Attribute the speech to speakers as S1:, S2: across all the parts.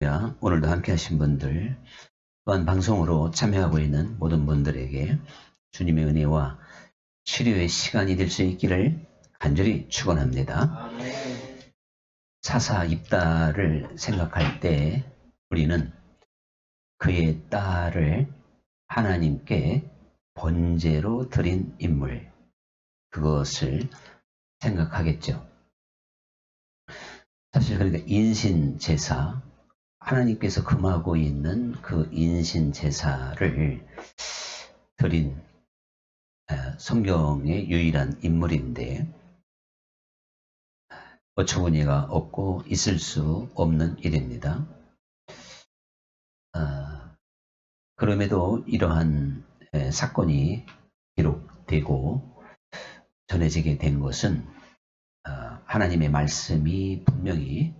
S1: 오늘도 함께 하신 분들, 또한 방송으로 참여하고 있는 모든 분들에게 주님의 은혜와 치료의 시간이 될 수 있기를 간절히 축원합니다. 사사 입다를 생각할 때 우리는 그의 딸을 하나님께 번제로 드린 인물, 그것을 생각하겠죠. 사실 그러니까 인신제사, 하나님께서 금하고 있는 그 인신제사를 드린 성경의 유일한 인물인데 어처구니가 없고 있을 수 없는 일입니다. 그럼에도 이러한 사건이 기록되고 전해지게 된 것은 하나님의 말씀이 분명히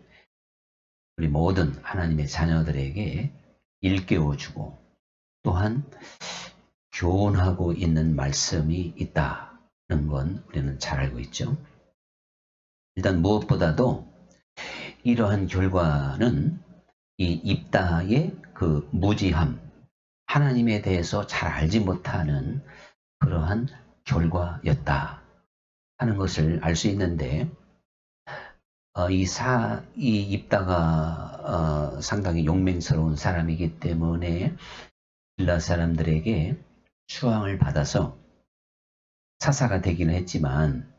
S1: 우리 모든 하나님의 자녀들에게 일깨워주고 또한 교훈하고 있는 말씀이 있다는 건 우리는 잘 알고 있죠. 일단 무엇보다도 이러한 결과는 이 입다의 그 무지함, 하나님에 대해서 잘 알지 못하는 그러한 결과였다 하는 것을 알 수 있는데 이 입다가 상당히 용맹스러운 사람이기 때문에 빌라 사람들에게 추앙을 받아서 사사가 되기는 했지만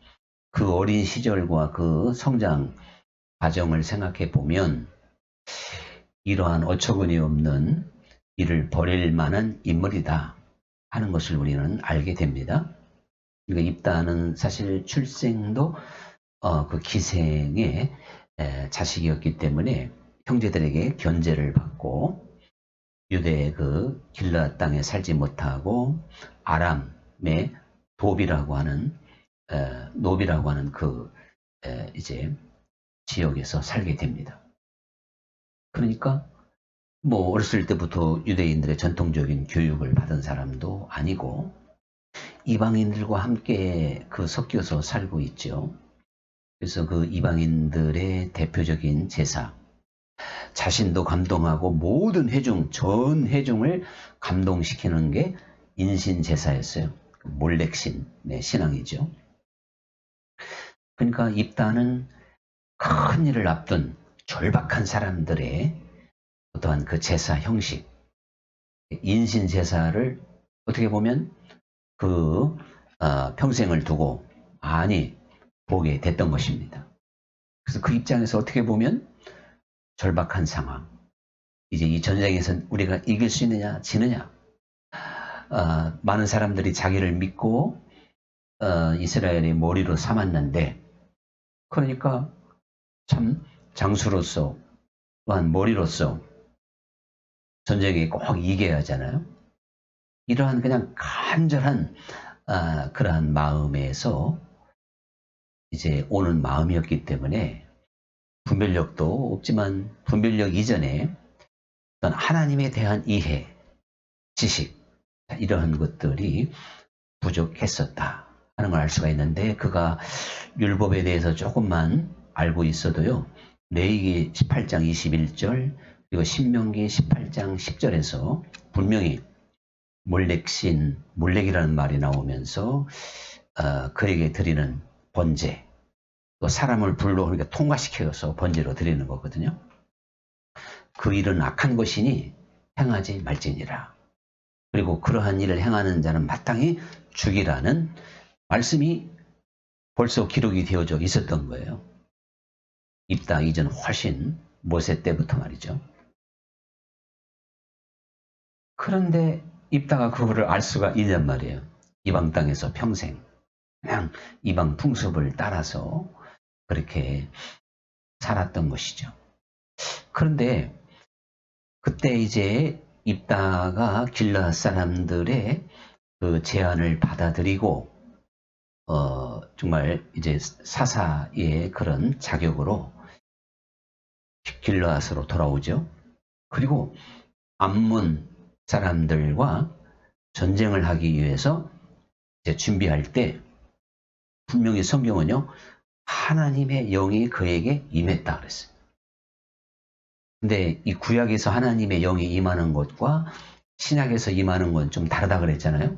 S1: 그 어린 시절과 그 성장 과정을 생각해 보면 이러한 어처구니 없는 일을 벌일 만한 인물이다 하는 것을 우리는 알게 됩니다. 그러니까 입다는 사실 출생도 그 기생의 자식이었기 때문에 형제들에게 견제를 받고 유대의 그 길라 땅에 살지 못하고 아람의 노비라고 하는 그 이제 지역에서 살게 됩니다. 그러니까 뭐 어렸을 때부터 유대인들의 전통적인 교육을 받은 사람도 아니고 이방인들과 함께 그 섞여서 살고 있죠. 그래서 그 이방인들의 대표적인 제사, 자신도 감동하고 모든 회중, 전 회중을 감동시키는 게 인신제사였어요. 몰렉신의 신앙이죠. 그러니까 입다는 큰 일을 앞둔 절박한 사람들의 어떠한 그 제사 형식, 인신제사를 어떻게 보면 그 평생을 두고 많이 보게 됐던 것입니다. 그래서 그 입장에서 어떻게 보면 절박한 상황, 이제 이 전쟁에서 우리가 이길 수 있느냐 지느냐, 많은 사람들이 자기를 믿고 이스라엘의 머리로 삼았는데 그러니까 참 장수로서 또한 머리로서 전쟁에 꼭 이겨야 하잖아요. 이러한 그냥 간절한 그러한 마음에서 이제 오는 마음이었기 때문에 분별력도 없지만 분별력 이전에 어떤 하나님에 대한 이해, 지식 이러한 것들이 부족했었다 하는 걸 알 수가 있는데 그가 율법에 대해서 조금만 알고 있어도요. 레위기 18장 21절 그리고 신명기 18장 10절에서 분명히 몰렉이라는 말이 나오면서 그에게 드리는 번제, 또 사람을 불러 그러니까 통과시켜서 번제로 드리는 거거든요. 그 일은 악한 것이니 행하지 말지니라. 그리고 그러한 일을 행하는 자는 마땅히 죽이라는 말씀이 벌써 기록이 되어져 있었던 거예요. 입다 이전 훨씬 모세 때부터 말이죠. 그런데 입다가 그거를 알 수가 있냔 말이에요. 이방 땅에서 평생 그냥 이방 풍습을 따라서 그렇게 살았던 것이죠. 그런데 그때 이제 입다가 길라 사람들의 그 제안을 받아들이고 정말 이제 사사의 그런 자격으로 길라앗으로 돌아오죠. 그리고 암몬 사람들과 전쟁을 하기 위해서 이제 준비할 때 분명히 성경은요 하나님의 영이 그에게 임했다 그랬어요. 근데 이 구약에서 하나님의 영이 임하는 것과 신약에서 임하는 건 좀 다르다 그랬잖아요.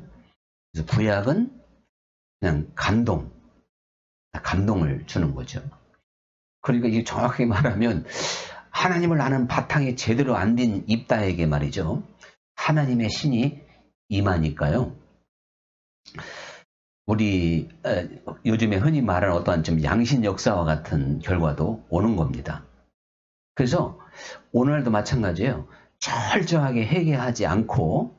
S1: 그래서 구약은 그냥 감동을 주는 거죠. 그러니까 이게 정확하게 말하면 하나님을 아는 바탕이 제대로 안 된 입다에게 말이죠. 하나님의 신이 임하니까요. 우리 요즘에 흔히 말하는 어떠한 좀 양신 역사와 같은 결과도 오는 겁니다. 그래서 오늘도 마찬가지예요. 철저하게 회개하지 않고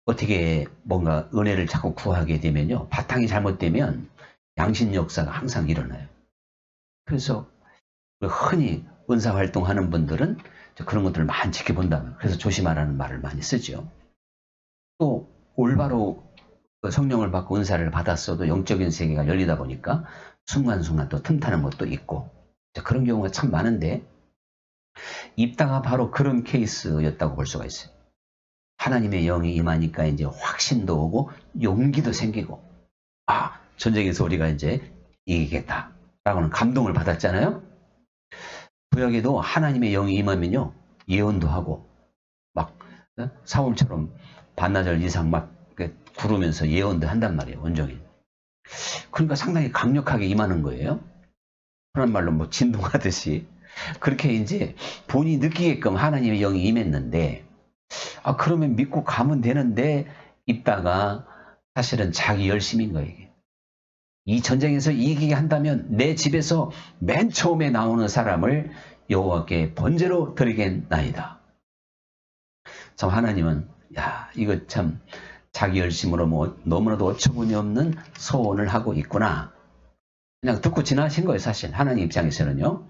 S1: 어떻게 뭔가 은혜를 자꾸 구하게 되면요. 바탕이 잘못되면 양신 역사가 항상 일어나요. 그래서 흔히 은사활동하는 분들은 그런 것들을 많이 지켜본다면 그래서 조심하라는 말을 많이 쓰죠. 또 올바로 성령을 받고 은사를 받았어도 영적인 세계가 열리다 보니까 순간순간 또 틈타는 것도 있고 그런 경우가 참 많은데 입다가 바로 그런 케이스였다고 볼 수가 있어요. 하나님의 영이 임하니까 이제 확신도 오고 용기도 생기고 전쟁에서 우리가 이제 이기겠다라고는 감동을 받았잖아요. 구약에도 하나님의 영이 임하면요 예언도 하고 막 사울처럼 반나절 이상 막 구르면서 예언도 한단 말이에요. 온종일. 그러니까 상당히 강력하게 임하는 거예요. 그런 말로 뭐 진동하듯이 그렇게 이제 본인이 느끼게끔 하나님의 영이 임했는데 그러면 믿고 가면 되는데 입다가 사실은 자기 열심인 거예요. 이 전쟁에서 이기게 한다면 내 집에서 맨 처음에 나오는 사람을 여호와께 번제로 드리겠나이다. 참 하나님은 이거 참 자기 열심으로 뭐 너무나도 어처구니 없는 소원을 하고 있구나. 그냥 듣고 지나신 거예요. 사실 하나님 입장에서는요.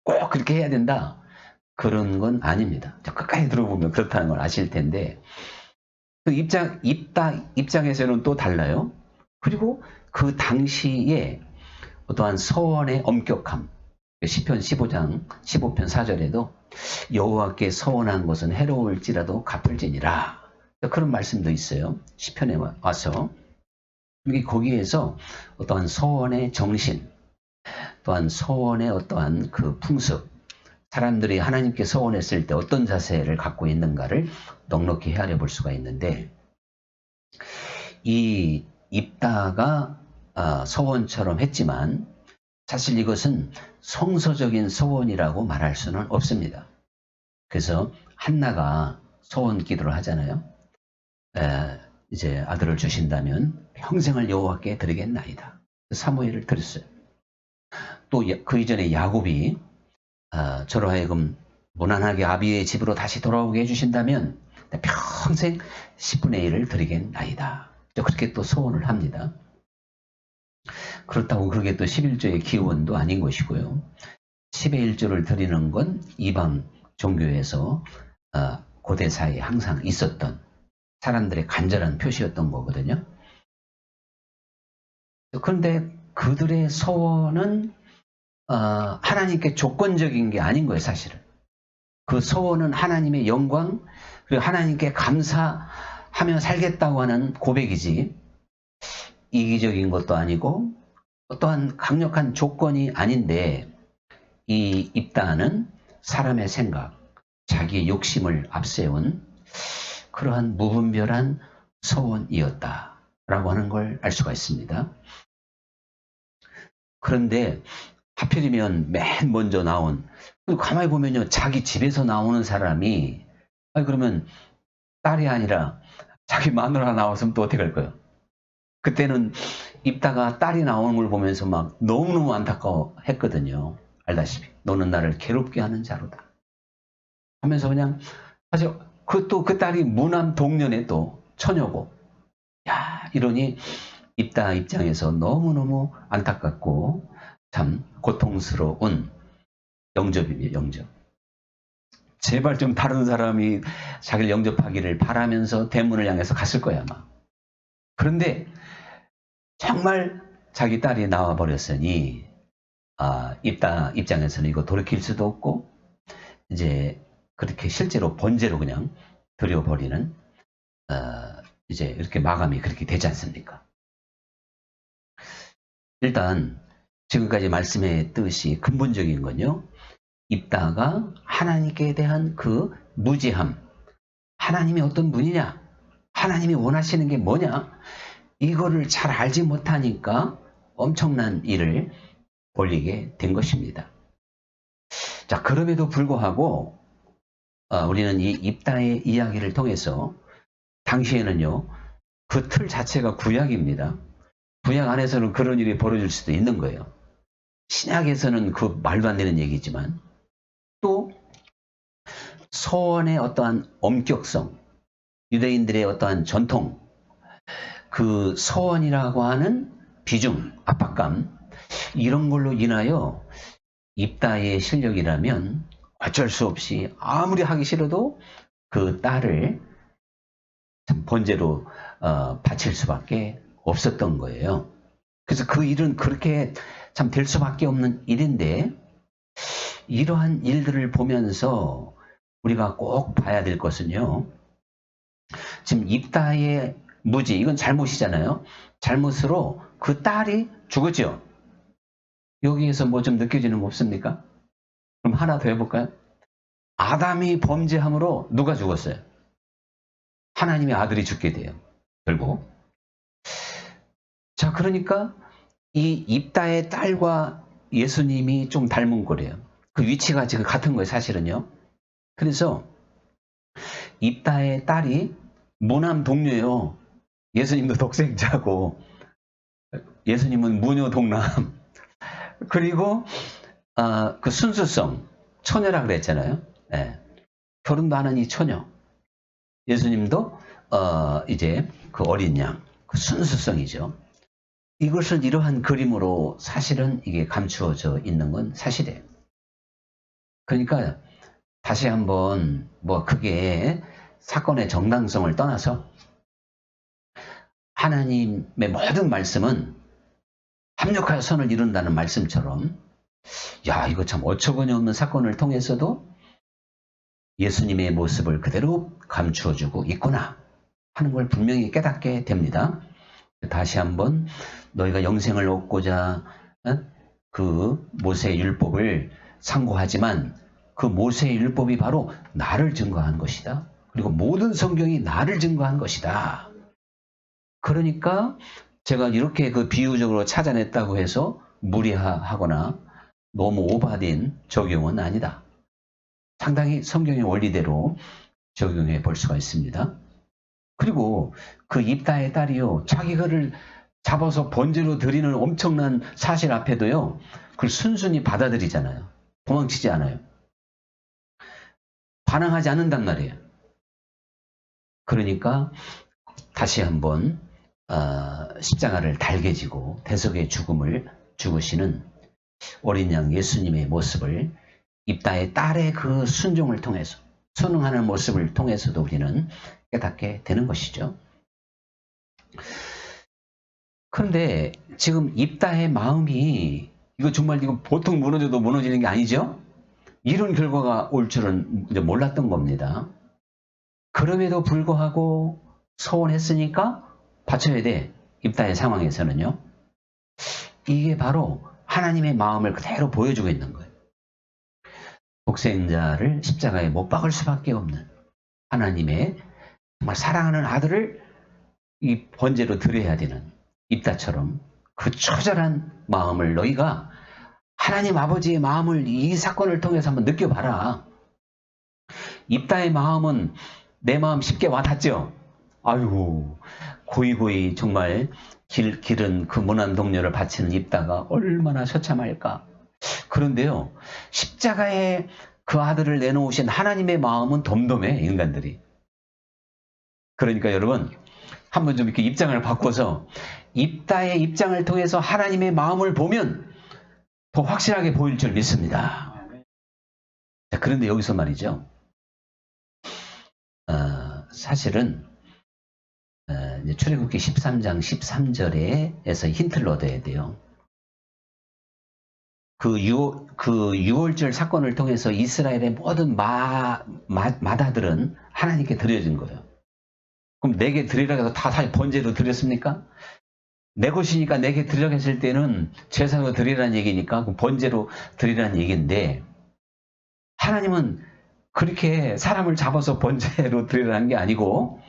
S1: 꼭 그렇게 해야 된다. 그런 건 아닙니다. 끝까지 들어보면 그렇다는 걸 아실 텐데 그 입장에서는 또 달라요. 그리고 그 당시에 어떠한 서원의 엄격함 시편 15편 4절에도 여호와께 서원한 것은 해로울지라도 갚을지니라 그런 말씀도 있어요. 시편에 와서 거기에서 어떠한 서원의 정신 또한 서원의 어떠한 그 풍습 사람들이 하나님께 서원했을 때 어떤 자세를 갖고 있는가를 넉넉히 헤아려 볼 수가 있는데 이 입다가 서원처럼 했지만 사실 이것은 성서적인 서원이라고 말할 수는 없습니다. 그래서 한나가 서원 기도를 하잖아요. 이제 아들을 주신다면 평생을 여호와께 드리겠나이다. 사무엘을 드렸어요. 또 그 이전에 야곱이 저로 하여금 무난하게 아비의 집으로 다시 돌아오게 해주신다면 평생 10분의 1을 드리겠나이다. 그렇게 또 소원을 합니다. 그렇다고 그게 또 11조의 기원도 아닌 것이고요. 10의 1조를 드리는 건 이방 종교에서 고대사에 항상 있었던 사람들의 간절한 표시였던 거거든요. 그런데 그들의 소원은 하나님께 조건적인 게 아닌 거예요. 사실은. 그 소원은 하나님의 영광 그리고 하나님께 감사하며 살겠다고 하는 고백이지 이기적인 것도 아니고 어떠한 강력한 조건이 아닌데 이 입다는 사람의 생각, 자기의 욕심을 앞세운 그러한 무분별한 소원이었다라고 하는 걸 알 수가 있습니다. 그런데 하필이면 맨 먼저 나온 가만히 보면요 자기 집에서 나오는 사람이 그러면 딸이 아니라 자기 마누라 나왔으면 또 어떻게 할 거예요? 그때는 입다가 딸이 나오는 걸 보면서 막 너무너무 안타까워했거든요. 알다시피 너는 나를 괴롭게 하는 자로다 하면서 그냥 사실 그 딸이 무남 동년의 또 처녀고 이러니 입다 입장에서 너무너무 안타깝고 참 고통스러운 영접이에요. 영접. 제발 좀 다른 사람이 자기를 영접하기를 바라면서 대문을 향해서 갔을 거야 아마. 그런데 정말 자기 딸이 나와버렸으니 입다 입장에서는 이거 돌이킬 수도 없고 이제 그렇게 실제로 번제로 그냥 드려버리는 이제 이렇게 마감이 그렇게 되지 않습니까? 일단 지금까지 말씀했듯이 근본적인 건요. 입다가 하나님께 대한 그 무지함, 하나님이 어떤 분이냐, 하나님이 원하시는 게 뭐냐, 이거를 잘 알지 못하니까 엄청난 일을 벌이게 된 것입니다. 자, 그럼에도 불구하고 우리는 이 입다의 이야기를 통해서 당시에는요, 그 틀 자체가 구약입니다. 구약 안에서는 그런 일이 벌어질 수도 있는 거예요. 신약에서는 그 말도 안 되는 얘기지만, 또 서원의 어떠한 엄격성, 유대인들의 어떠한 전통, 그 서원이라고 하는 비중, 압박감, 이런 걸로 인하여 입다의 실력이라면 어쩔 수 없이 아무리 하기 싫어도 그 딸을 번제로 바칠 수밖에 없었던 거예요. 그래서 그 일은 그렇게 참 될 수밖에 없는 일인데, 이러한 일들을 보면서 우리가 꼭 봐야 될 것은요, 지금 입다의 무지, 이건 잘못이잖아요. 잘못으로 그 딸이 죽었죠. 여기에서 뭐 좀 느껴지는 거 없습니까? 그럼 하나 더 해볼까요? 아담이 범죄함으로 누가 죽었어요? 하나님의 아들이 죽게 돼요, 결국. 자, 그러니까 이 입다의 딸과 예수님이 좀 닮은 거래요. 그 위치가 지금 같은 거예요, 사실은요. 그래서 입다의 딸이 무남 동료예요. 예수님도 독생자고, 예수님은 무녀 동남. 그리고 그 순수성, 처녀라 그랬잖아요. 네. 결혼도 안 한 이 처녀. 예수님도 이제 그 어린 양, 그 순수성이죠. 이것을 이러한 그림으로 사실은 이게 감추어져 있는 건 사실이에요. 그러니까 다시 한번 뭐 크게 사건의 정당성을 떠나서 하나님의 모든 말씀은 합력하여 선을 이룬다는 말씀처럼, 야, 이거 참 어처구니 없는 사건을 통해서도 예수님의 모습을 그대로 감추어주고 있구나 하는 걸 분명히 깨닫게 됩니다. 다시 한번 너희가 영생을 얻고자 그 모세의 율법을 상고하지만 그 모세의 율법이 바로 나를 증거한 것이다. 그리고 모든 성경이 나를 증거한 것이다. 그러니까 제가 이렇게 그 비유적으로 찾아냈다고 해서 무리하거나 너무 오바된 적용은 아니다. 상당히 성경의 원리대로 적용해 볼 수가 있습니다. 그리고 그 입다의 딸이요, 자기를 잡아서 번제로 드리는 엄청난 사실 앞에도요, 그걸 순순히 받아들이잖아요. 도망치지 않아요. 반항하지 않는단 말이에요. 그러니까 다시 한번 십자가를 달게 지고 대속의 죽음을 죽으시는 어린 양 예수님의 모습을 입다의 딸의 그 순종을 통해서, 순응하는 모습을 통해서도 우리는 깨닫게 되는 것이죠. 그런데 지금 입다의 마음이 이거 정말 이거 보통 무너져도 무너지는 게 아니죠? 이런 결과가 올 줄은 이제 몰랐던 겁니다. 그럼에도 불구하고 서원했으니까 바쳐야 돼. 입다의 상황에서는요. 이게 바로 하나님의 마음을 그대로 보여주고 있는 거예요. 독생자를 십자가에 못 박을 수밖에 없는 하나님의 정말 사랑하는 아들을 이 번제로 드려야 되는 입다처럼 그 처절한 마음을 너희가 하나님 아버지의 마음을 이 사건을 통해서 한번 느껴봐라. 입다의 마음은 내 마음 쉽게 와닿죠? 아이고, 고이고이 정말 기른 그 무난 동료를 바치는 입다가 얼마나 처참할까. 그런데요, 십자가에 그 아들을 내놓으신 하나님의 마음은 덤덤해, 인간들이. 그러니까 여러분, 한번 좀 이렇게 입장을 바꿔서 입다의 입장을 통해서 하나님의 마음을 보면 더 확실하게 보일 줄 믿습니다. 자, 그런데 여기서 말이죠. 사실은 출애굽기 13장 13절에서 힌트를 얻어야 돼요. 그 유월절 사건을 통해서 이스라엘의 모든 마다들은 하나님께 드려진 거예요. 그럼 내게 드리라고 해서 다 번제로 드렸습니까? 내 것이니까 내게 드리라고 했을 때는 제사로 드리라는 얘기니까 번제로 드리라는 얘기인데, 하나님은 그렇게 사람을 잡아서 번제로 드리라는 게 아니고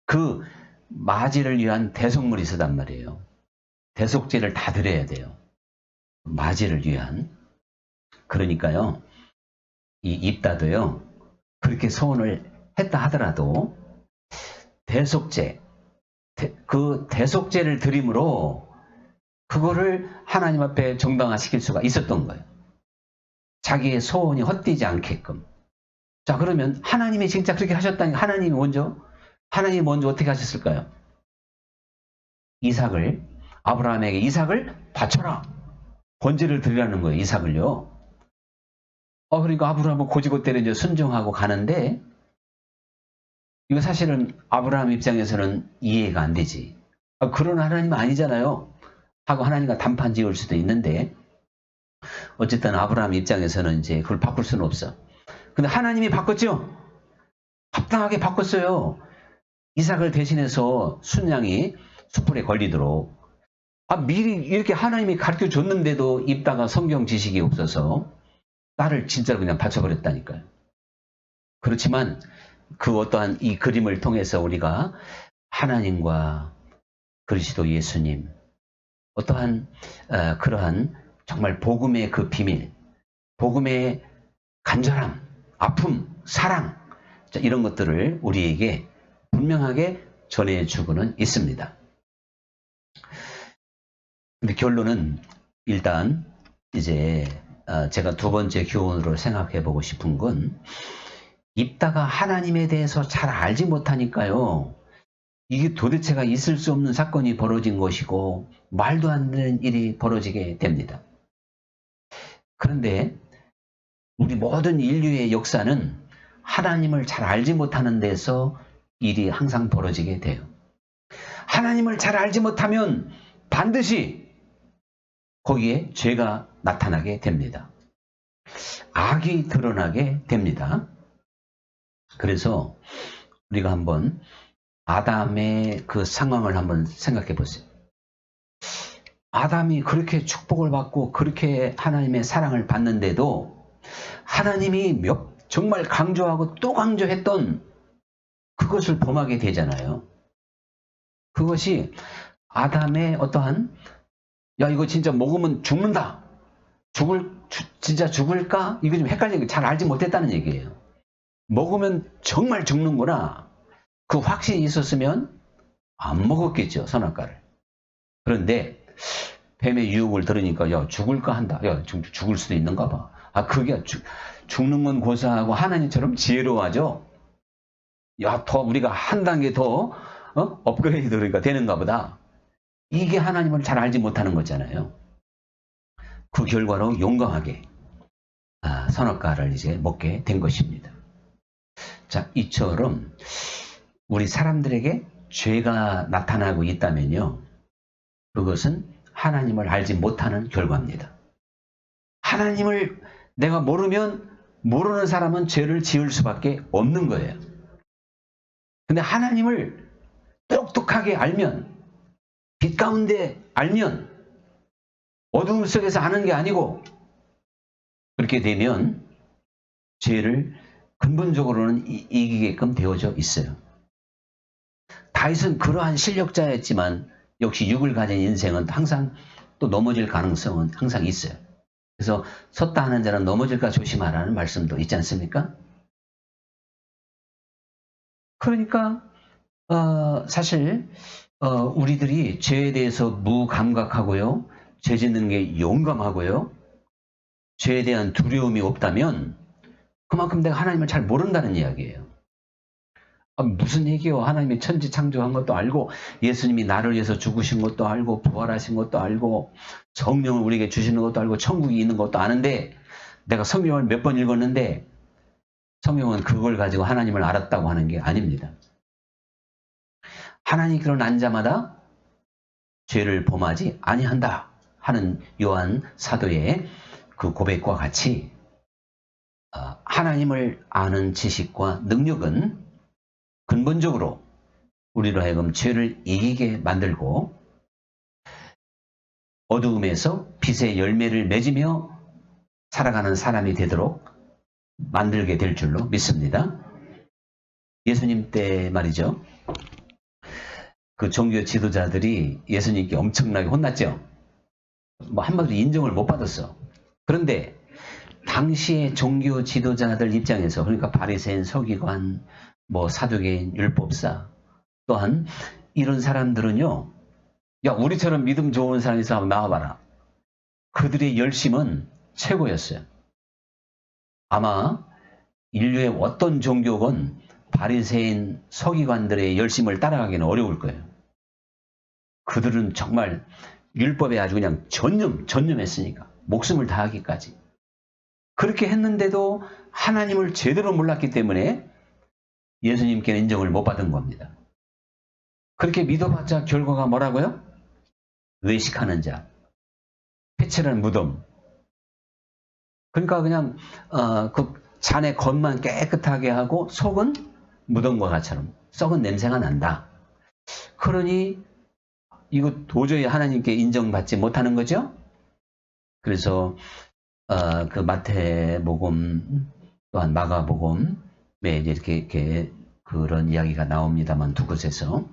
S1: 그 맞이를 위한 대속물이 있었단 말이에요. 대속제를 다 드려야 돼요. 맞이를 위한. 그러니까요. 이 입다도요. 그렇게 소원을 했다 하더라도 대속제, 그 대속제를 드림으로 그거를 하나님 앞에 정당화시킬 수가 있었던 거예요. 자기의 소원이 헛되지 않게끔. 자, 그러면 하나님이 진짜 그렇게 하셨다니 하나님이 먼저 어떻게 하셨을까요? 아브라함에게 이삭을 바쳐라. 번제를 드리라는 거예요. 이삭을요. 그러니까 아브라함은 고지고대로 이제 순종하고 가는데 이거 사실은 아브라함 입장에서는 이해가 안 되지. 그런 하나님은 아니잖아요. 하고 하나님과 단판 지을 수도 있는데 어쨌든 아브라함 입장에서는 이제 그걸 바꿀 수는 없어. 근데 하나님이 바꿨죠? 합당하게 바꿨어요. 이삭을 대신해서 순양이 숯불에 걸리도록. 미리 이렇게 하나님이 가르쳐 줬는데도 입다가 성경 지식이 없어서 딸을 진짜로 그냥 바쳐버렸다니까요. 그렇지만 그 어떠한 이 그림을 통해서 우리가 하나님과 그리스도 예수님, 어떠한 그러한 정말 복음의 그 비밀, 복음의 간절함, 아픔, 사랑, 이런 것들을 우리에게 분명하게 전해주고는 있습니다. 근데 결론은 일단 이제 제가 두 번째 교훈으로 생각해 보고 싶은 건 입다가 하나님에 대해서 잘 알지 못하니까요. 이게 도대체가 있을 수 없는 사건이 벌어진 것이고 말도 안 되는 일이 벌어지게 됩니다. 그런데 우리 모든 인류의 역사는 하나님을 잘 알지 못하는 데서 일이 항상 벌어지게 돼요. 하나님을 잘 알지 못하면 반드시 거기에 죄가 나타나게 됩니다. 악이 드러나게 됩니다. 그래서 우리가 한번 아담의 그 상황을 한번 생각해 보세요. 아담이 그렇게 축복을 받고 그렇게 하나님의 사랑을 받는데도 하나님이 정말 강조하고 또 강조했던 그것을 범하게 되잖아요. 그것이 아담의 어떠한 이거 진짜 먹으면 죽는다. 진짜 죽을까? 이거 좀 헷갈리는 거 잘 알지 못했다는 얘기예요. 먹으면 정말 죽는구나. 그 확신이 있었으면 안 먹었겠죠, 선악과를. 그런데 뱀의 유혹을 들으니까 죽을까 한다. 죽을 수도 있는가 봐. 그게 죽는 건 고사하고 하나님처럼 지혜로워하죠. 더 우리가 한 단계 더 업그레이드 그러니까 되는가 보다. 이게 하나님을 잘 알지 못하는 거잖아요. 그 결과로 용감하게 선악과를 이제 먹게 된 것입니다. 자, 이처럼 우리 사람들에게 죄가 나타나고 있다면요. 그것은 하나님을 알지 못하는 결과입니다. 하나님을 내가 모르면 모르는 사람은 죄를 지을 수밖에 없는 거예요. 근데 하나님을 똑똑하게 알면, 빛 가운데 알면, 어두움 속에서 아는 게 아니고 그렇게 되면 죄를 근본적으로는 이기게끔 되어져 있어요. 다윗은 그러한 실력자였지만 역시 육을 가진 인생은 항상 또 넘어질 가능성은 항상 있어요. 그래서 섰다 하는 자는 넘어질까 조심하라는 말씀도 있지 않습니까? 그러니까 사실 우리들이 죄에 대해서 무감각하고요. 죄 짓는 게 용감하고요. 죄에 대한 두려움이 없다면 그만큼 내가 하나님을 잘 모른다는 이야기예요. 무슨 얘기요? 하나님이 천지 창조한 것도 알고 예수님이 나를 위해서 죽으신 것도 알고 부활하신 것도 알고 성령을 우리에게 주시는 것도 알고 천국이 있는 것도 아는데 내가 성경을 몇 번 읽었는데 성경은 그걸 가지고 하나님을 알았다고 하는 게 아닙니다. 하나님께로 난 자마다 죄를 범하지 아니한다 하는 요한 사도의 그 고백과 같이 하나님을 아는 지식과 능력은 근본적으로 우리로 하여금 죄를 이기게 만들고 어두움에서 빛의 열매를 맺으며 살아가는 사람이 되도록 만들게 될 줄로 믿습니다. 예수님 때 말이죠. 그 종교 지도자들이 예수님께 엄청나게 혼났죠. 뭐 한마디로 인정을 못 받았어. 그런데 당시의 종교 지도자들 입장에서, 그러니까 바리새인, 서기관, 뭐 사두개인, 율법사, 또한 이런 사람들은요, 야, 우리처럼 믿음 좋은 사람이 있어, 한번 나와봐라. 그들의 열심은 최고였어요. 아마 인류의 어떤 종교건 바리새인, 서기관들의 열심을 따라가기는 어려울 거예요. 그들은 정말 율법에 아주 그냥 전념했으니까. 목숨을 다하기까지. 그렇게 했는데도 하나님을 제대로 몰랐기 때문에 예수님께는 인정을 못 받은 겁니다. 그렇게 믿어봤자 결과가 뭐라고요? 외식하는 자, 회칠한 무덤. 그러니까 그냥 그 잔의 겉만 깨끗하게 하고 속은 무덤과 같처럼 썩은 냄새가 난다. 그러니 이거 도저히 하나님께 인정받지 못하는 거죠. 그래서 그 마태복음 또한 마가복음에 이렇게 그런 이야기가 나옵니다만 두 곳에서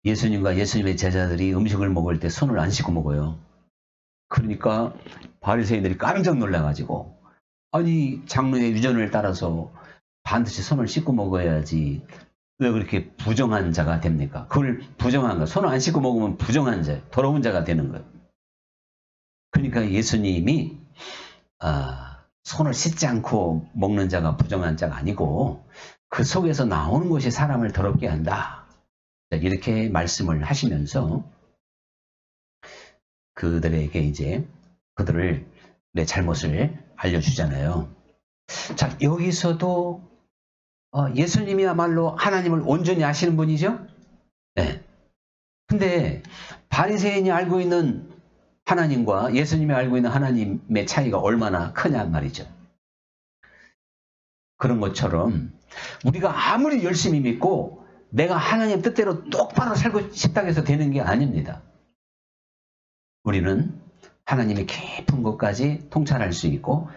S1: 예수님과 예수님의 제자들이 음식을 먹을 때 손을 안 씻고 먹어요. 그러니까 바리새인들이 깜짝 놀라가지고, 아니 장로의 유전을 따라서 반드시 손을 씻고 먹어야지 왜 그렇게 부정한 자가 됩니까? 그걸 부정한 거, 손을 안 씻고 먹으면 부정한 자, 더러운 자가 되는 거예요. 그러니까 예수님이 손을 씻지 않고 먹는 자가 부정한 자가 아니고 그 속에서 나오는 것이 사람을 더럽게 한다. 이렇게 말씀을 하시면서 그들에게 이제 그들의 잘못을 알려주잖아요. 자, 여기서도 예수님이야말로 하나님을 온전히 아시는 분이죠? 네. 근데 바리새인이 알고 있는 하나님과 예수님이 알고 있는 하나님의 차이가 얼마나 크냐 말이죠. 그런 것처럼 우리가 아무리 열심히 믿고 내가 하나님 뜻대로 똑바로 살고 싶다고 해서 되는 게 아닙니다. 우리는 하나님의 깊은 것까지 통찰할 수 있고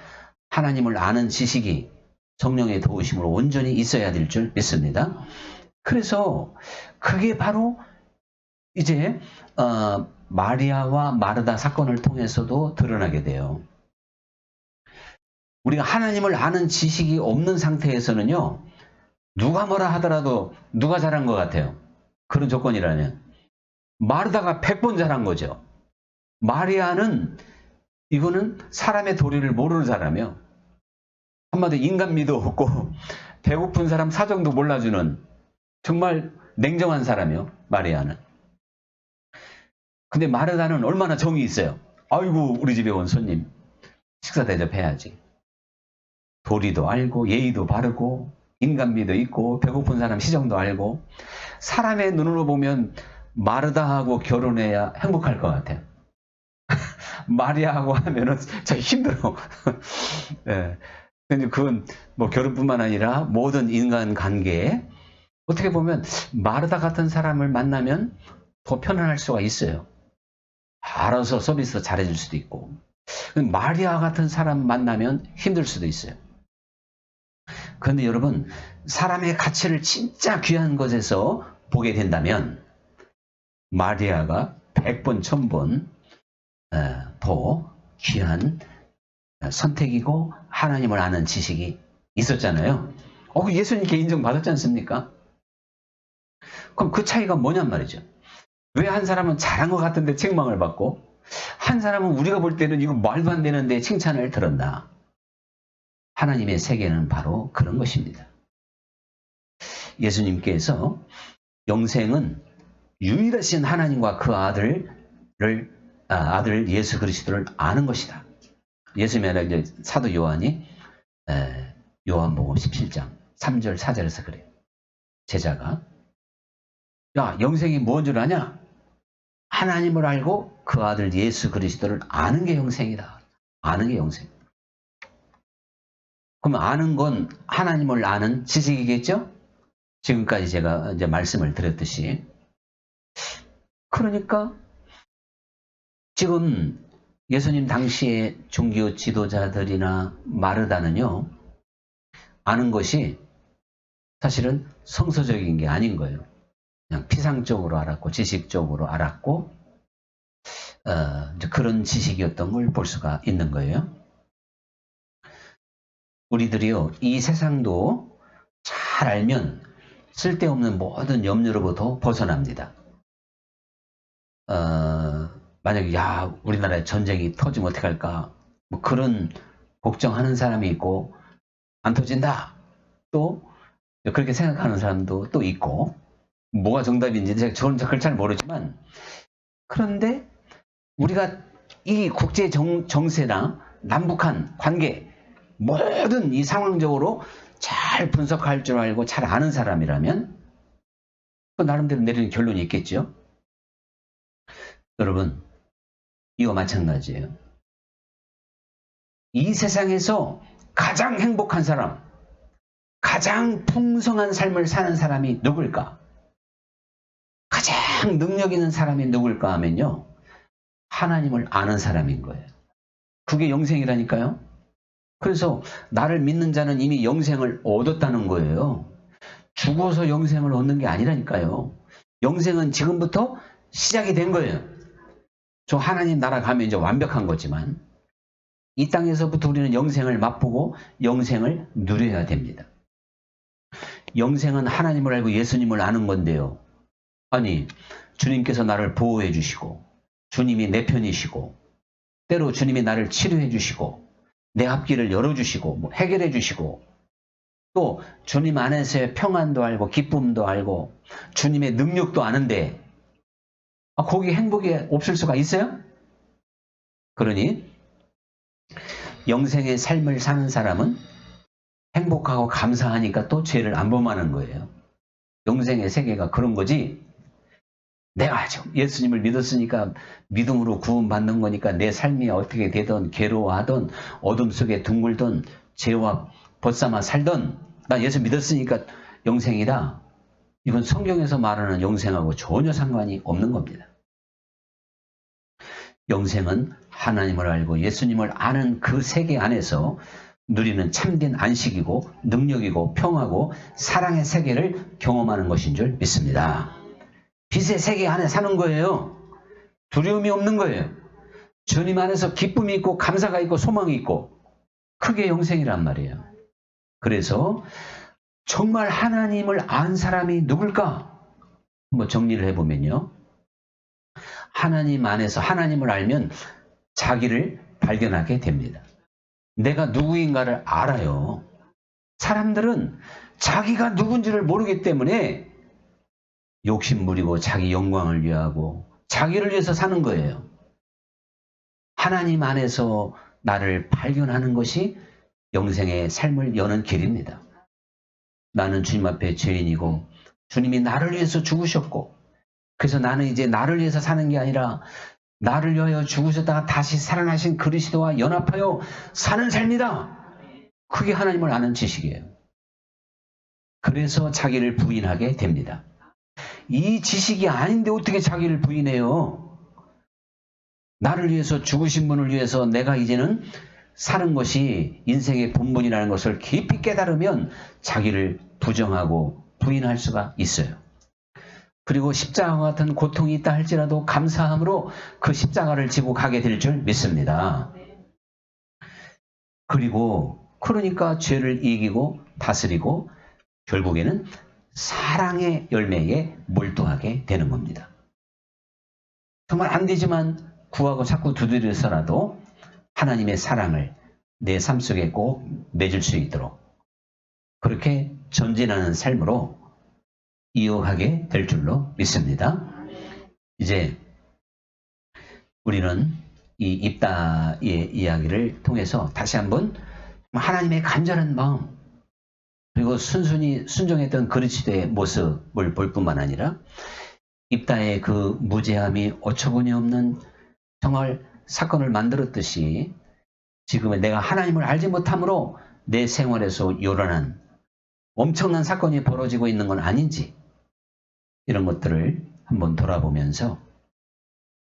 S1: 하나님을 아는 지식이 성령의 도우심으로 온전히 있어야 될 줄 믿습니다. 그래서 그게 바로 이제 마리아와 마르다 사건을 통해서도 드러나게 돼요. 우리가 하나님을 아는 지식이 없는 상태에서는요, 누가 뭐라 하더라도 누가 잘한 것 같아요. 그런 조건이라면. 마르다가 100번 잘한 거죠. 마리아는 이거는 사람의 도리를 모르는 사람이요. 한마디로 인간미도 없고 배고픈 사람 사정도 몰라주는 정말 냉정한 사람이요. 마리아는. 근데 마르다는 얼마나 정이 있어요. 아이고 우리 집에 온 손님 식사 대접해야지. 도리도 알고 예의도 바르고 인간미도 있고 배고픈 사람 시정도 알고 사람의 눈으로 보면 마르다하고 결혼해야 행복할 것 같아요. 마리아하고 하면은 참 힘들어. 예. 근데 그건 뭐 결혼뿐만 아니라 모든 인간 관계에 어떻게 보면 마르다 같은 사람을 만나면 더 편안할 수가 있어요. 알아서 서비스 잘해줄 수도 있고. 마리아 같은 사람 만나면 힘들 수도 있어요. 그런데 여러분, 사람의 가치를 진짜 귀한 것에서 보게 된다면 마리아가 100번, 1000번 더 귀한 선택이고 하나님을 아는 지식이 있었잖아요. 예수님께 인정받았지 않습니까? 그럼 그 차이가 뭐냔 말이죠. 왜 한 사람은 잘한 것 같은데 책망을 받고 한 사람은 우리가 볼 때는 이거 말도 안 되는데 칭찬을 들었나? 하나님의 세계는 바로 그런 것입니다. 예수님께서 영생은 유일하신 하나님과 그 아들 예수 그리스도를 아는 것이다. 예수님이 아니라 이제 사도 요한이 요한복음 17장 3절 4절에서 그래요. 제자가 야 영생이 뭔 줄 아냐? 하나님을 알고 그 아들 예수 그리스도를 아는 게 영생이다. 아는 게 영생. 그럼 아는 건 하나님을 아는 지식이겠죠? 지금까지 제가 이제 말씀을 드렸듯이. 그러니까 지금 예수님 당시의 종교 지도자들이나 마르다는요, 아는 것이 사실은 성서적인 게 아닌 거예요. 그냥 피상적으로 알았고 지식적으로 알았고 이제 그런 지식이었던 걸 볼 수가 있는 거예요. 우리들이요, 이 세상도 잘 알면 쓸데없는 모든 염려로부터 벗어납니다. 만약에 우리나라에 전쟁이 터지면 어떡할까, 뭐 그런 걱정하는 사람이 있고, 안 터진다 또 그렇게 생각하는 사람도 또 있고, 뭐가 정답인지 저는 그걸 잘 모르지만, 그런데 우리가 이 국제 정세나 남북한 관계 모든 이 상황적으로 잘 분석할 줄 알고 잘 아는 사람이라면 그 나름대로 내리는 결론이 있겠죠. 여러분, 이거 마찬가지예요. 이 세상에서 가장 행복한 사람, 가장 풍성한 삶을 사는 사람이 누굴까? 가장 능력 있는 사람이 누굴까 하면요, 하나님을 아는 사람인 거예요. 그게 영생이라니까요. 그래서 나를 믿는 자는 이미 영생을 얻었다는 거예요. 죽어서 영생을 얻는 게 아니라니까요. 영생은 지금부터 시작이 된 거예요. 저 하나님 나라 가면 이제 완벽한 거지만 이 땅에서부터 우리는 영생을 맛보고 영생을 누려야 됩니다. 영생은 하나님을 알고 예수님을 아는 건데요. 아니, 주님께서 나를 보호해 주시고 주님이 내 편이시고 때로 주님이 나를 치료해 주시고 내 앞길을 열어주시고 해결해 주시고 또 주님 안에서의 평안도 알고 기쁨도 알고 주님의 능력도 아는데 거기 행복이 없을 수가 있어요? 그러니 영생의 삶을 사는 사람은 행복하고 감사하니까 또 죄를 안 범하는 거예요. 영생의 세계가 그런 거지, 내가 예수님을 믿었으니까 믿음으로 구원받는 거니까 내 삶이 어떻게 되든 괴로워하든 어둠 속에 둥글든 죄와 벗삼아 살든 나 예수 믿었으니까 영생이다. 이건 성경에서 말하는 영생하고 전혀 상관이 없는 겁니다. 영생은 하나님을 알고 예수님을 아는 그 세계 안에서 누리는 참된 안식이고 능력이고 평화고 사랑의 세계를 경험하는 것인 줄 믿습니다. 빛의 세계 안에 사는 거예요. 두려움이 없는 거예요. 주님 안에서 기쁨이 있고 감사가 있고 소망이 있고, 그게 영생이란 말이에요. 그래서 정말 하나님을 안 사람이 누굴까? 한번 정리를 해보면요. 하나님 안에서 하나님을 알면 자기를 발견하게 됩니다. 내가 누구인가를 알아요. 사람들은 자기가 누군지를 모르기 때문에 욕심부리고 자기 영광을 위하고 자기를 위해서 사는 거예요. 하나님 안에서 나를 발견하는 것이 영생의 삶을 여는 길입니다. 나는 주님 앞에 죄인이고 주님이 나를 위해서 죽으셨고, 그래서 나는 이제 나를 위해서 사는 게 아니라 나를 위하여 죽으셨다가 다시 살아나신 그리스도와 연합하여 사는 삶이다. 그게 하나님을 아는 지식이에요. 그래서 자기를 부인하게 됩니다. 이 지식이 아닌데 어떻게 자기를 부인해요? 나를 위해서 죽으신 분을 위해서 내가 이제는 사는 것이 인생의 본분이라는 것을 깊이 깨달으면 자기를 부정하고 부인할 수가 있어요. 그리고 십자가와 같은 고통이 있다 할지라도 감사함으로 그 십자가를 지고 가게 될 줄 믿습니다. 그러니까 죄를 이기고 다스리고 결국에는 사랑의 열매에 몰두하게 되는 겁니다. 정말 안 되지만 구하고 자꾸 두드려서라도 하나님의 사랑을 내 삶 속에 꼭 맺을 수 있도록 그렇게 전진하는 삶으로 이어가게 될 줄로 믿습니다. 이제 우리는 이 입다의 이야기를 통해서 다시 한번 하나님의 간절한 마음, 그리고 순순히 순종했던 그리스도의 모습을 볼 뿐만 아니라 입다의 그 무죄함이 어처구니 없는 정말 사건을 만들었듯이 지금의 내가 하나님을 알지 못함으로 내 생활에서 요란한 엄청난 사건이 벌어지고 있는 건 아닌지, 이런 것들을 한번 돌아보면서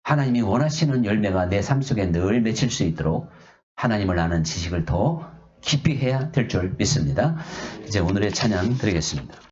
S1: 하나님이 원하시는 열매가 내 삶 속에 늘 맺힐 수 있도록 하나님을 아는 지식을 더 깊이 해야 될 줄 믿습니다. 이제 오늘의 찬양 드리겠습니다.